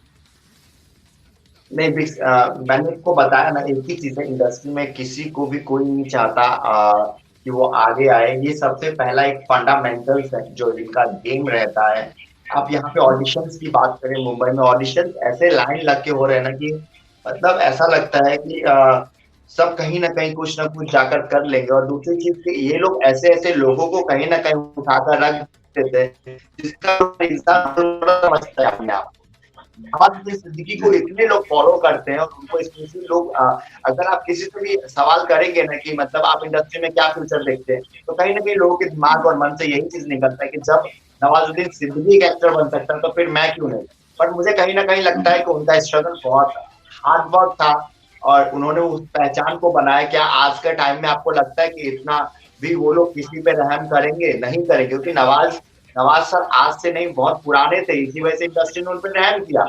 नहीं मैंने आपको बताया ना, एक ही चीज है, इंडस्ट्री में किसी को भी कोई नहीं चाहता कि वो आगे आए। ये सबसे पहला एक फंडामेंटल्स है जो इनका गेम रहता है। आप यहाँ पे ऑडिशंस की बात करें, मुंबई में ऑडिशन ऐसे लाइन लग के हो रहे हैं ना कि मतलब ऐसा लगता है कि सब कहीं ना कहीं कुछ ना कुछ जाकर कर लेंगे। और दूसरी चीज कि ये लोग ऐसे ऐसे लोगों को कहीं ना कहीं उठाकर रख देते हैं जिसका इंसान समझता है अपने आप। नवाजुद्दीन सिद्दीकी को इतने लोग फॉलो करते हैं और उनको स्पेशली लोग अगर आप किसी से भी सवाल करेंगे ना कि मतलब आप इंडस्ट्री में क्या फ्यूचर देखते हैं, तो कहीं ना कहीं लोगों के दिमाग और मन से यही चीज निकलता है कि जब नवाजुद्दीन सिद्दीकी एक एक्टर बन सकता है तो फिर मैं क्यों नहीं। बट मुझे कहीं ना कहीं लगता है कि उनका स्ट्रगल बहुत हार्ड वर्क था और उन्होंने उस पहचान को बनाया। क्या आज के टाइम में आपको लगता है कि इतना भी वो लोग किसी पे रहम करेंगे? नहीं करेंगे, क्योंकि नवाज नवाज सर आज से नहीं बहुत पुराने थे, इसी वजह से इंडस्ट्री ने उन पर रहम किया।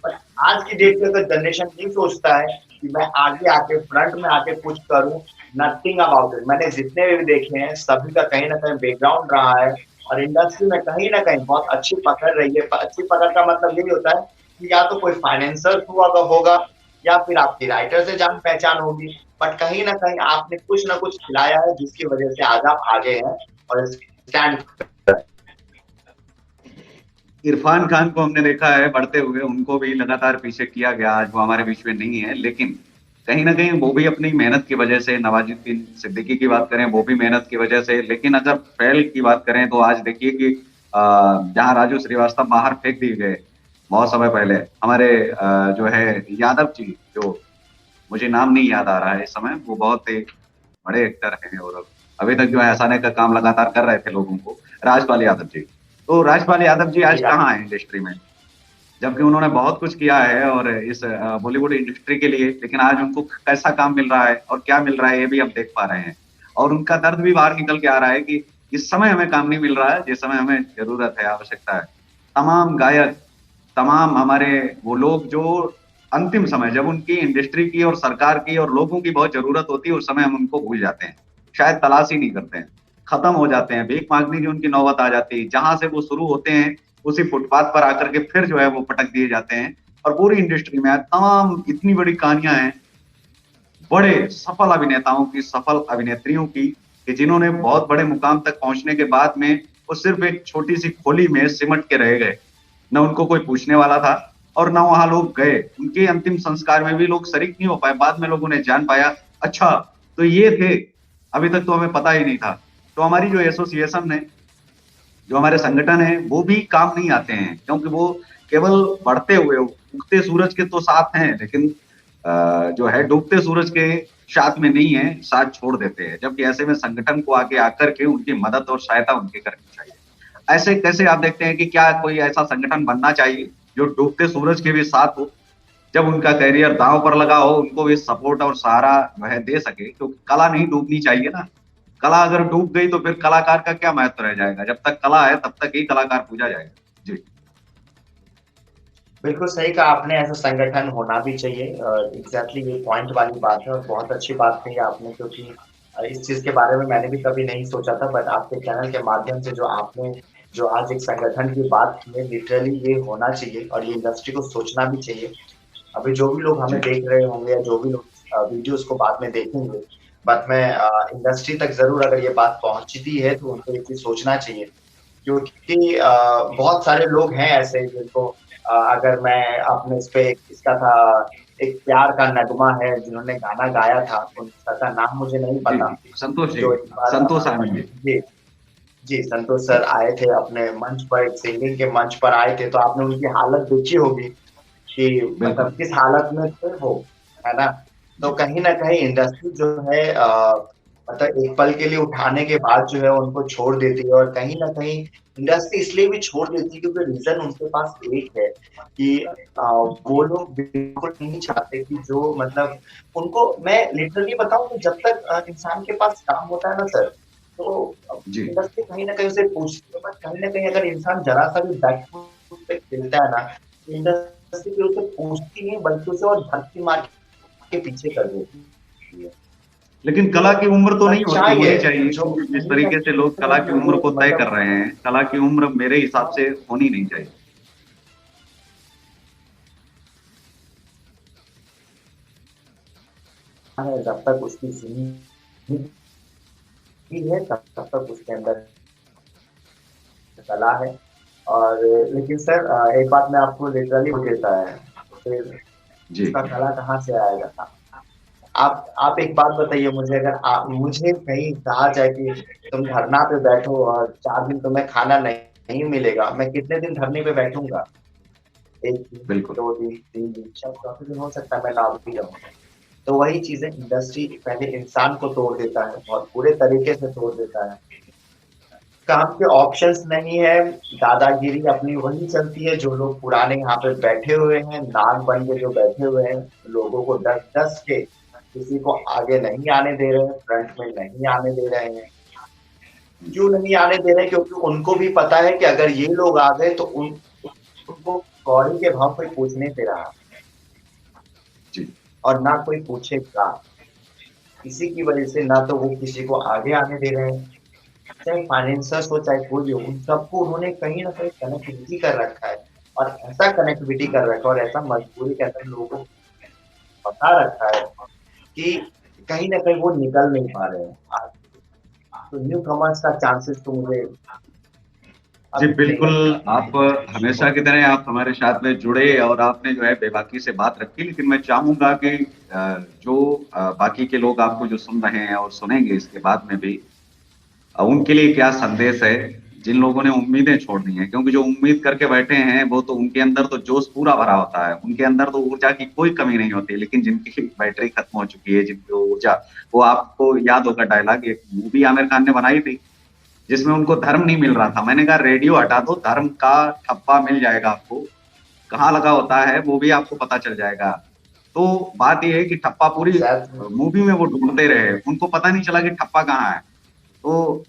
बट आज की डेट में अगर जनरेशन नहीं सोचता है कि मैं आगे आके फ्रंट में आके कुछ करूं, नथिंग अबाउट इट। मैंने जितने भी देखे हैं सभी का कहीं ना कहीं बैकग्राउंड रहा है और इंडस्ट्री में कहीं ना कहीं बहुत अच्छी पकड़ रही है। अच्छी पकड़ का मतलब यही होता है कि या तो कोई फाइनेंसर हुआ होगा या फिर आपकी राइटर से जान पहचान होगी, बट कहीं ना कहीं आपने कुछ ना कुछ खिलाया है जिसकी वजह से आज आप आगे हैं और स्टैंड। इरफान खान को हमने देखा है बढ़ते हुए, उनको भी लगातार पीछे किया गया, आज वो हमारे बीच में नहीं है, लेकिन कहीं ना कहीं वो भी अपनी मेहनत की वजह से, नवाजुद्दीन सिद्दीकी की बात करें वो भी मेहनत की वजह से, लेकिन अगर फैल की बात करें तो आज देखिए कि जहां राजू श्रीवास्तव बाहर फेंक दिए गए बहुत समय पहले, हमारे जो है यादव जी, जो मुझे नाम नहीं याद आ रहा है इस समय, वो बहुत ही बड़े एक्टर हैं और अभी तक जो है हंसाने का काम लगातार कर रहे थे लोगों को, राजपाल यादव जी। तो राजपाल यादव जी आज कहाँ है इंडस्ट्री में, जबकि उन्होंने बहुत कुछ किया है और इस बॉलीवुड इंडस्ट्री के लिए, लेकिन आज उनको कैसा काम मिल रहा है और क्या मिल रहा है ये भी हम देख पा रहे हैं। और उनका दर्द भी बाहर निकल के आ रहा है कि इस समय हमें काम नहीं मिल रहा है जिस समय हमें जरूरत है, आवश्यकता है। तमाम गायक, तमाम हमारे वो लोग जो अंतिम समय जब उनकी इंडस्ट्री की और सरकार की और लोगों की बहुत जरूरत होती है, उस समय हम उनको भूल जाते हैं, शायद तलाश ही नहीं करते हैं, खत्म हो जाते हैं, भीख मांगने की उनकी नौबत आ जाती है, जहां से वो शुरू होते हैं उसी फुटपाथ पर आकर के फिर जो है वो पटक दिए जाते हैं। और पूरी इंडस्ट्री में आज तमाम इतनी बड़ी कहानियां हैं बड़े सफल अभिनेताओं की, सफल अभिनेत्रियों की, कि जिन्होंने बहुत बड़े मुकाम तक पहुंचने के बाद में वो सिर्फ एक छोटी सी खोली में सिमट के रह गए, न उनको कोई पूछने वाला था और न वहां लोग गए, उनके अंतिम संस्कार में भी लोग शरीक नहीं हो पाए, बाद में लोगों ने जान पाया अच्छा तो ये थे, अभी तक तो हमें पता ही नहीं था। तो हमारी जो एसोसिएशन है, जो हमारे संगठन है, वो भी काम नहीं आते हैं, क्योंकि वो केवल बढ़ते हुए उगते सूरज के तो साथ हैं, लेकिन जो है डूबते सूरज के साथ में नहीं है, साथ छोड़ देते हैं, जबकि ऐसे में संगठन को आगे आकर के उनकी मदद और सहायता उनके करनी चाहिए। ऐसे कैसे आप देखते हैं कि क्या कोई ऐसा संगठन बनना चाहिए जो डूबते सूरज के भी साथ हो, जब उनका करियर दांव पर लगा हो उनको भी सपोर्ट और सहारा वह दे सके, क्योंकि कला नहीं डूबनी चाहिए ना। कला अगर डूब गई तो फिर कलाकार का क्या महत्व रह जाएगा, जब तक कला है तब तक ही कलाकार पूजा जाएगा। जी। बिल्कुल सही कहा आपने, ऐसा संगठन होना भी चाहिए। एग्जैक्टली ये पॉइंट वाली बात है और बहुत अच्छी बात कही आपने, क्योंकि इस चीज के बारे में मैंने भी कभी नहीं सोचा था, बट आपके चैनल के माध्यम से जो आपने जो आज एक संगठन की बात की है, लिटरली ये होना चाहिए और ये इंडस्ट्री को सोचना भी चाहिए। अभी जो भी लोग हमें जी। देख रहे होंगे या जो भी लोग वीडियोस को बाद में देखेंगे, बट मैं इंडस्ट्री तक जरूर अगर ये बात पहुंचती है तो उनको ये चीज सोचना चाहिए। क्योंकि बहुत सारे लोग हैं ऐसे जिनको अगर मैं अपने इस पे इसका था, एक प्यार का नगमा है जिन्होंने गाना गाया था, उनका नाम मुझे नहीं जी। पता। जी संतोष जी, जो एक बार संतोष आनंद जी। जी जी संतोष सर आए थे अपने मंच पर, एक सिंगिंग के मंच पर आए थे, तो आपने उनकी हालत देखी होगी कि मतलब बिल्कुल। किस हालत में थे वो, है ना। तो जी। कहीं ना कहीं इंडस्ट्री जो है मतलब एक पल के लिए उठाने के बाद जो है उनको छोड़ देती है, और कहीं ना कहीं इंडस्ट्री इसलिए भी छोड़ देती है क्योंकि रीजन उनके पास एक है कि वो लोग बिल्कुल नहीं चाहते कि जो मतलब उनको, मैं लिटरली बताऊं तो जब तक इंसान के पास काम होता है ना सर, तो जी। इंडस्ट्री कहीं ना कहीं उसे पूछती है, बट कहीं ना कहीं अगर इंसान जरा सा भी बैकफुट पे खेलता है ना, इंडस्ट्री फिर उसे पूछती नहीं बल्कि उसे और धरती मार के पीछे कर देती है। लेकिन कला तो की उम्र तो नहीं होती, सच्चाई है होनी चाहिए, जो क्योंकि जिस कहीं ना तरीके से लोग कला की कहीं उम्र वो को तय कर मतलब रहे हैं, कला की उम्र मेरे हिसाब से होनी नहीं चाहिए। है, जब तक उसकी जिंदगी है तब तक उसके अंदर कला है। और लेकिन सर एक बात मैं आपको लिटरली देता है, फिर जी। उसका कला कहाँ से आएगा? आप एक बात बताइए मुझे, अगर मुझे कहीं कहा जाए कि तुम धरना पे बैठो और 4 दिन तुम्हें खाना नहीं मिलेगा, मैं कितने दिन धरने पे बैठूंगा? एक दिन, बिल्कुल। 2 दिन, 3 दिन, शायद चौथे दिन हो सकता है मैं ना भी रहूं। तो वही चीजें, इंडस्ट्री पहले इंसान को तोड़ देता है, बहुत बुरे तरीके से तोड़ देता है। काम के ऑप्शंस नहीं है, दादागिरी अपनी वही चलती है। जो लोग पुराने यहाँ पे बैठे हुए हैं, नाग बन के जो बैठे हुए हैं, लोगों को डस डस के किसी को आगे नहीं आने दे रहे हैं, फ्रंट में नहीं आने दे रहे हैं। क्यों नहीं आने दे रहे हैं? क्योंकि उनको भी पता है कि अगर ये लोग आ गए तो उनको कौड़ी के भाव कोई पूछने से रहा, जी। और ना कोई पूछेगा। इसी की वजह से ना तो वो किसी को आगे आने दे रहे हैं, चाहे फाइनेंसर्स हो चाहे कोई भी हो, उन सबको उन्होंने कहीं ना कहीं कनेक्टिविटी कर रखा है। और ऐसा कनेक्टिविटी कर रखा है और ऐसा मजबूरी के अंदर लोगों को बता रखा है कि कहीं ना कहीं वो निकल नहीं पा रहे हैं आज। तो न्यू कमर्स का चांसेस तो मुझे जी अभी नहीं बिल्कुल। लगता। आप हमेशा की तरह आप हमारे साथ में जुड़े और आपने जो है बेबाकी से बात रखी, लेकिन मैं चाहूंगा कि जो बाकी के लोग आपको जो सुन रहे हैं और सुनेंगे इसके बाद में भी, उनके लिए क्या संदेश है, जिन लोगों ने उम्मीदें छोड़ दी हैं, क्योंकि जो उम्मीद करके बैठे हैं वो तो उनके अंदर तो जोश पूरा भरा होता है, उनके अंदर तो ऊर्जा की कोई कमी नहीं होती, लेकिन जिनकी बैटरी खत्म हो चुकी है, जिनकी ऊर्जा, वो आपको याद होगा डायलॉग, एक मूवी आमिर खान ने बनाई थी जिसमें उनको धर्म नहीं मिल रहा था, मैंने कहा रेडियो हटा दो, धर्म का ठप्पा मिल जाएगा आपको, कहाँ लगा होता है वो भी आपको पता चल जाएगा। तो बात यह है कि ठप्पा पूरी एग्जैक्टली। मूवी में वो ढूंढते रहे, उनको पता नहीं चला कि ठप्पा कहाँ है। तो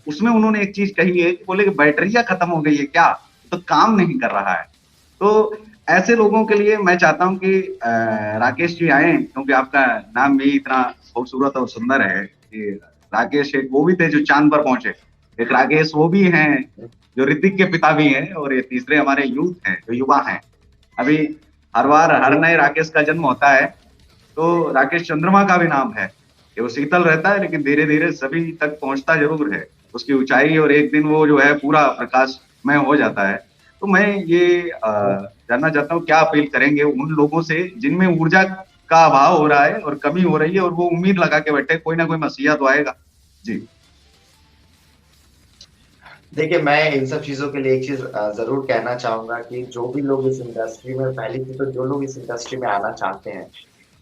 उसमें उन्होंने एक चीज कही है कि बोले कि बैटरियां खत्म हो गई है क्या, तो काम नहीं कर रहा है। तो ऐसे लोगों के लिए मैं चाहता हूं कि राकेश जी आए, क्योंकि आपका नाम भी इतना खूबसूरत और सुंदर है कि राकेश, एक वो भी थे जो चांद पर पहुंचे, एक राकेश वो भी हैं जो ऋतिक के पिता भी हैं, और ये तीसरे हमारे यूथ हैं जो युवा हैं। अभी हर बार हर जी। नए राकेश का जन्म होता है तो राकेश चंद्रमा का भी नाम है कि वो शीतल रहता है लेकिन धीरे धीरे सभी तक पहुंचता जरूर है उसकी ऊंचाई, और एक दिन वो जो है पूरा प्रकाशमय हो जाता है। तो मैं ये जानना चाहता हूँ क्या अपील करेंगे उन लोगों से जिनमें ऊर्जा का अभाव हो रहा है और कमी हो रही है, और वो उम्मीद लगा के बैठे कोई ना कोई मसीहा तो आएगा। जी। देखिए, मैं इन सब चीजों के लिए एक चीज जरूर कहना चाहूंगा कि जो भी लोग इस इंडस्ट्री में, पहली चीज तो जो लोग इस इंडस्ट्री में आना चाहते हैं,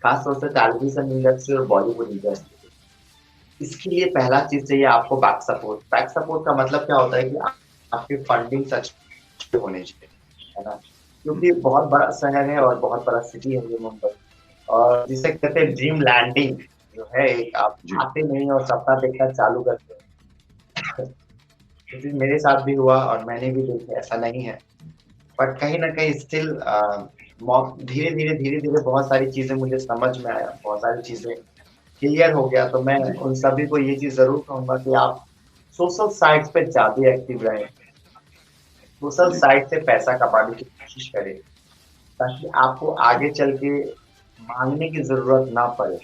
खासतौर से टेलीविजन इंडस्ट्री और बॉलीवुड इंडस्ट्री, इसके लिए पहला चीज चाहिए आपको बैक सपोर्ट। बैक सपोर्ट का मतलब क्या होता है कि आपकी फंडिंग अच्छी होनी चाहिए, है ना? क्योंकि बहुत बड़ा शहर है और बहुत बड़ा सिटी है ये मुंबई, और जिसे कहते हैं ड्रीम लैंडिंग जो है, एक आप जी। आते नहीं और सपना देखना चालू करते हैं। ये चीज मेरे साथ भी हुआ और मैंने भी देखा, ऐसा नहीं है। बट कहीं ना कहीं स्टिल धीरे धीरे बहुत सारी चीजें मुझे समझ में आया, बहुत सारी चीजें क्लियर हो गया। तो मैं जी। उन सभी को ये चीज जरूर कहूंगा कि आप सोशल साइट्स पे ज्यादा एक्टिव रहें, सोशल जी। साइट से पैसा कमाने की कोशिश करें, ताकि आपको आगे चल के मांगने की जरूरत ना पड़े।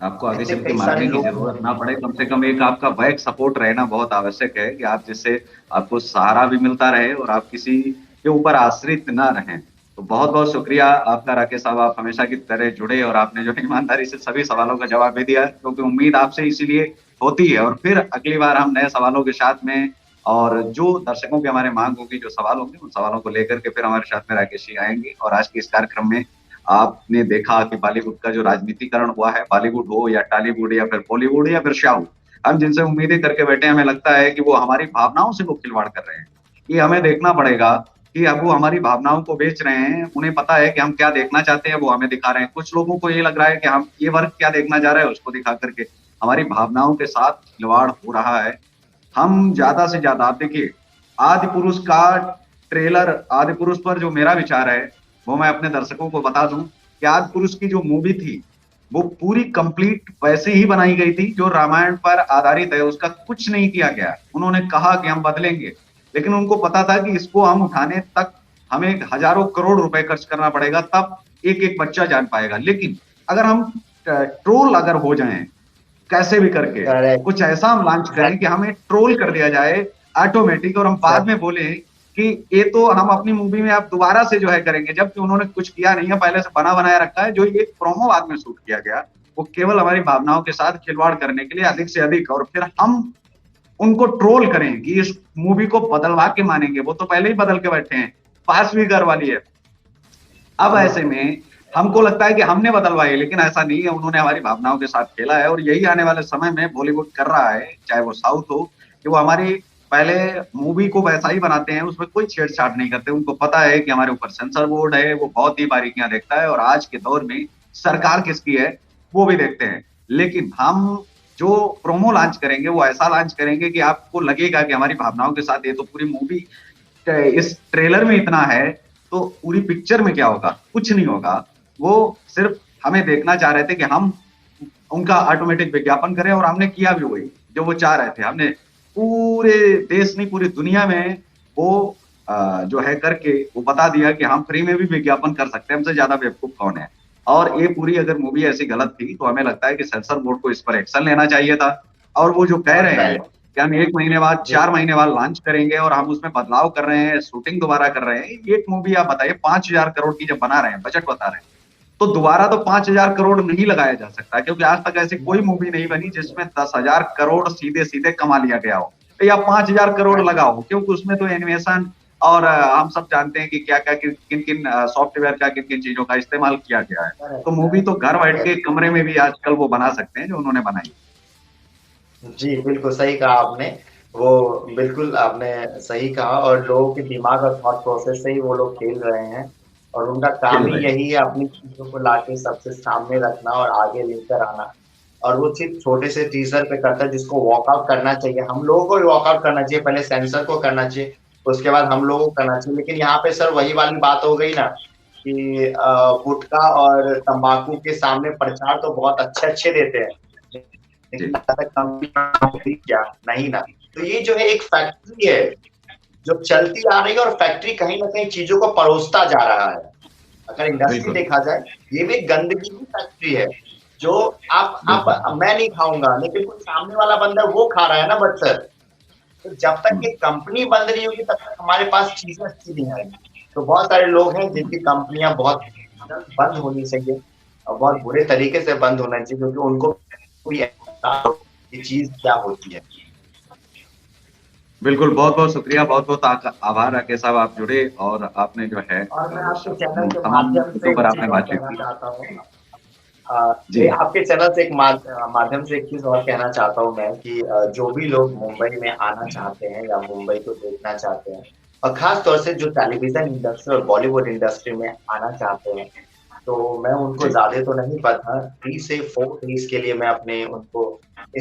आपको आगे ऐसे चल के कई सारे मांगने की लोग जरूरत ना पड़े, कम से कम एक आपका बैक सपोर्ट रहना बहुत आवश्यक है कि आप जिससे आपको सहारा भी मिलता रहे और आप किसी के ऊपर आश्रित ना रहें। तो बहुत बहुत शुक्रिया आपका राकेश साहब, आप हमेशा की तरह जुड़े और आपने जो ईमानदारी से सभी सवालों का जवाब भी दिया, क्योंकि उम्मीद आपसे इसीलिए होती है। और फिर अगली बार हम नए सवालों के साथ में, और जो दर्शकों की हमारे मांग होगी, जो सवाल होंगे उन सवालों को लेकर के फिर हमारे साथ में राकेश जी आएंगे। और आज के इस कार्यक्रम में आपने देखा कि बॉलीवुड का जो राजनीतिकरण हुआ है, बॉलीवुड हो या टॉलीवुड या फिर बॉलीवुड या फिर शाहू, हम जिनसे उम्मीदें करके बैठे हैं, हमें लगता है कि वो हमारी भावनाओं से वो खिलवाड़ कर रहे हैं। ये हमें देखना पड़ेगा कि अब वो हमारी भावनाओं को बेच रहे हैं, उन्हें पता है कि हम क्या देखना चाहते हैं, वो हमें दिखा रहे हैं। कुछ लोगों को ये लग रहा है कि हम ये वर्ग क्या देखना चाह रहे हैं उसको दिखा करके हमारी भावनाओं के साथ खिलवाड़ हो रहा है। हम ज्यादा से ज्यादा, आप देखिए आदि पुरुष का ट्रेलर, आदि पुरुष पर जो मेरा विचार है वो मैं अपने दर्शकों को बता दूं कि आदि पुरुष की जो मूवी थी वो पूरी कंप्लीट वैसे ही बनाई गई थी जो रामायण पर आधारित है, उसका कुछ नहीं किया गया। उन्होंने कहा कि हम बदलेंगे, लेकिन उनको पता था कि इसको हम उठाने तक हमें हजारों करोड़ रुपए खर्च करना पड़ेगा, तब एक एक बच्चा जान पाएगा। लेकिन अगर हम ट्रोल अगर हो जाएं कैसे भी करके, करेक्ट, कुछ ऐसा हम लॉन्च करें कि एग्जैक्टली। हमें ट्रोल कर दिया जाए ऑटोमेटिक, और हम बाद में बोले कि ये तो हम अपनी मूवी में अब दोबारा से जो है करेंगे, जबकि उन्होंने कुछ किया नहीं है, पहले से बना बनाया रखा है। जो ये प्रोमो बाद में शूट किया गया वो केवल हमारी भावनाओं के साथ खिलवाड़ करने के लिए अधिक से अधिक, और फिर हम उनको ट्रोल करें कि इस मूवी को बदलवा के मानेंगे। वो तो पहले ही बदल के बैठे हैं, पास भी कर वाली है। अब ऐसे में हमको लगता है कि हमने बदलवाई, लेकिन ऐसा नहीं है, उन्होंने हमारी भावनाओं के साथ खेला है। और यही आने वाले समय में बॉलीवुड कर रहा है, चाहे वो साउथ हो, कि वो हमारी पहले मूवी को वैसा ही बनाते हैं, उसमें कोई छेड़छाड़ नहीं करते। उनको पता है कि हमारे ऊपर सेंसर बोर्ड है, वो बहुत ही बारीकियां देखता है, और आज के दौर में सरकार किसकी है वो भी देखते हैं। लेकिन हम जो प्रोमो लॉन्च करेंगे वो ऐसा लॉन्च करेंगे कि आपको लगेगा कि हमारी भावनाओं के साथ, ये तो पूरी मूवी इस ट्रेलर में इतना है तो पूरी पिक्चर में क्या होगा, कुछ नहीं होगा। वो सिर्फ हमें देखना चाह रहे थे कि हम उनका ऑटोमेटिक विज्ञापन करें, और हमने किया भी वही जो वो चाह रहे थे। हमने पूरे देश नहीं, पूरी दुनिया में वो जो है करके वो बता दिया कि हम फ्री में भी विज्ञापन कर सकते हैं, हमसे ज्यादा बेवकूफ कौन है। और ये पूरी अगर मूवी ऐसी गलत थी तो हमें लगता है कि सेंसर बोर्ड को इस पर एक्शन लेना चाहिए था। और वो जो कह रहे हैं कि हम 1 महीने बाद, 4 महीने बाद लॉन्च करेंगे और हम उसमें बदलाव कर रहे हैं, शूटिंग दोबारा कर रहे हैं, एक मूवी आप बताइए 5,000 करोड़ की जब बना रहे हैं, बजट बता रहे हैं, तो दोबारा तो 5,000 करोड़ नहीं लगाया जा सकता, क्योंकि आज तक ऐसी कोई मूवी नहीं बनी जिसमें 10,000 करोड़ सीधे सीधे कमा लिया गया हो, या 5,000 करोड़ लगाओ, क्योंकि उसमें तो एनिमेशन और हम सब जानते हैं कि क्या क्या किन किन सॉफ्टवेयर का, किन किन चीजों का इस्तेमाल किया गया है। तो मूवी तो घर बैठ के कमरे में भी आजकल वो बना सकते हैं जो उन्होंने बनाई। जी, बिल्कुल सही कहा आपने। वो बिल्कुल आपने सही कहा, और लोगों के दिमाग और थॉट प्रोसेस से ही वो लोग खेल रहे हैं, और उनका काम खेल ही रहे हैं। यही है अपनी चीज़ों को लाके सबसे सामने रखना और आगे लेकर आना। और वो सिर्फ़ छोटे से टीज़र पे करता है जिसको वॉकआउट करना चाहिए। हम लोगों को भी वॉकआउट करना चाहिए, पहले सेंसर को करना चाहिए, उसके बाद हम लोगों को करना चाहिए। लेकिन यहाँ पे सर वही वाली बात हो गई ना कि गुटखा और तम्बाकू के सामने प्रचार तो बहुत अच्छे-अच्छे देते हैं। जी। लेकिन कंपनी क्या नहीं ना। तो ये जो है एक फैक्ट्री है जो चलती आ रही है, और फैक्ट्री कहीं ना कहीं चीजों को परोसता जा रहा है। अगर इंडस्ट्री बिल्कुल। देखा जाए, ये भी गंदगी की फैक्ट्री है। जो बिल्कुल। आप मैं नहीं खाऊंगा, लेकिन कोई सामने वाला बंदा वो खा रहा है ना बदतर। तो जब तक हम्म, ये कंपनी बंद नहीं होगी तब तक हमारे पास चीजें अच्छी नहीं आएंगी। तो बहुत सारे लोग हैं जिनकी कंपनियां बहुत जल्द बंद होनी चाहिए, और बहुत बुरे तरीके से बंद होना चाहिए, क्योंकि उनको भी ये चीज क्या होती है। बिल्कुल। बहुत बहुत शुक्रिया, बहुत बहुत आभार राकेश साहब, आप जुड़े और आपने जो है और मैं आपके चैनल के तमाम माध्यम से मुद्दों एक पर चीज आपने और बातचीत कहना की। चाहता हूँ। जी। ये आपके चैनल से एक माध्यम से एक चीज और कहना चाहता हूँ मैं कि जो भी लोग मुंबई में आना चाहते हैं या मुंबई को देखना चाहते हैं, और खास तौर से जो टेलीविजन इंडस्ट्री और बॉलीवुड इंडस्ट्री में आना चाहते हैं, तो मैं उनको जी। ज्यादा तो नहीं पता, 3 से 4 डेज के लिए मैं अपने उनको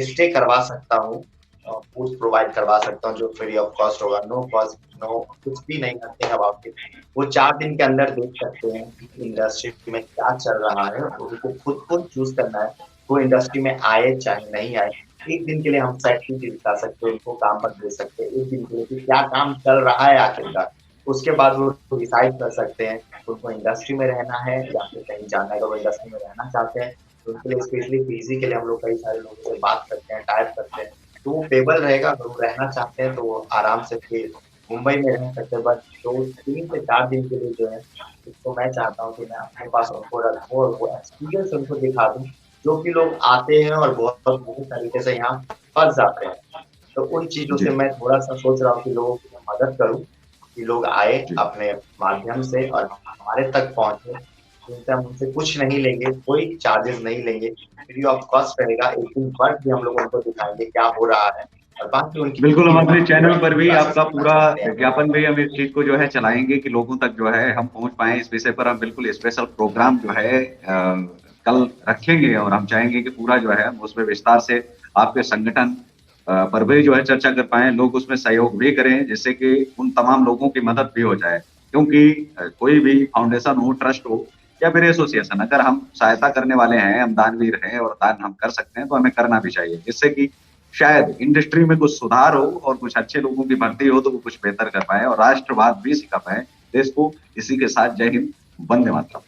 स्टे करवा सकता हूँ, फूड प्रोवाइड करवा सकता हूँ जो फ्री ऑफ कॉस्ट होगा। नो कॉस्ट, नो कुछ भी नहीं, नथिंग अबाउट इट। वो 4 दिन के अंदर देख सकते हैं कि इंडस्ट्री में क्या चल रहा है, उनको खुद को चूज करना है। वो इंडस्ट्री में आए चाहे नहीं आए, 1 दिन के लिए हम फैक्ट्री दिखा सकते हैं, उनको काम पर दे सकते हैं 1 दिन के लिए कि क्या काम चल रहा है आखिरकार। उसके बाद वो डिसाइड कर सकते हैं उनको इंडस्ट्री में रहना है या फिर कहीं जाना है। अगर वो इंडस्ट्री में रहना चाहते हैं तो उनके लिए स्पेशली पीजी के लिए हम लोग कई सारे लोगों से बात करते हैं, टाइप करते हैं, तो वो पेबल रहेगा। अगर वो रहना चाहते हैं तो वो आराम से फिर मुंबई में रह सकते हैं। बस तो 3 से 4 दिन के लिए जो है, उसको मैं चाहता हूँ कि मैं अपने पास उनको रखूँ और वो एक्सपीरियंस उनको दिखा दूँ, जो कि लोग आते हैं और बहुत बुरी तरीके से यहाँ फंस जाते हैं। तो उन चीज़ों से जी। मैं थोड़ा-सा सोच रहा हूँ कि लोगों की मैं मदद करूँ, कि लोग आए जी। अपने माध्यम से और हमारे तक पहुँचे। जिनसे हम उनसे कुछ नहीं लेंगे, कोई चार्जेस नहीं लेंगे, फ्री ऑफ कॉस्ट रहेगा। 1 दिन वर्क भी हम लोग उनको दिखाएँगे क्या हो रहा है, और बाकी बिल्कुल, हम उनकी अपने चैनल पर भी पूरा आपका समझना पूरा चाहते हैं। विज्ञापन भी हम इस चीज को जो है चलाएंगे कि लोगों तक जो है हम पहुंच पाए। इस विषय पर हम बिल्कुल स्पेशल प्रोग्राम जो है कल रखेंगे, और हम चाहेंगे कि पूरा जो है हम उसमें विस्तार से आपके संगठन पर भी जो है चर्चा कर पाए, लोग उसमें सहयोग भी करें, जिससे कि उन तमाम लोगों की मदद भी हो जाए। क्योंकि कोई भी फाउंडेशन हो, ट्रस्ट हो, या फिर एसोसिएशन, अगर हम सहायता करने वाले हैं, हम दानवीर हैं और दान हम कर सकते हैं, तो हमें करना भी चाहिए, जिससे कि शायद इंडस्ट्री में कुछ सुधार हो और कुछ अच्छे लोगों की भर्ती हो, तो वो कुछ बेहतर कर पाए और राष्ट्रवाद भी सिखा पाए देश को। इसी के साथ जय हिंद, वंदे मातरम।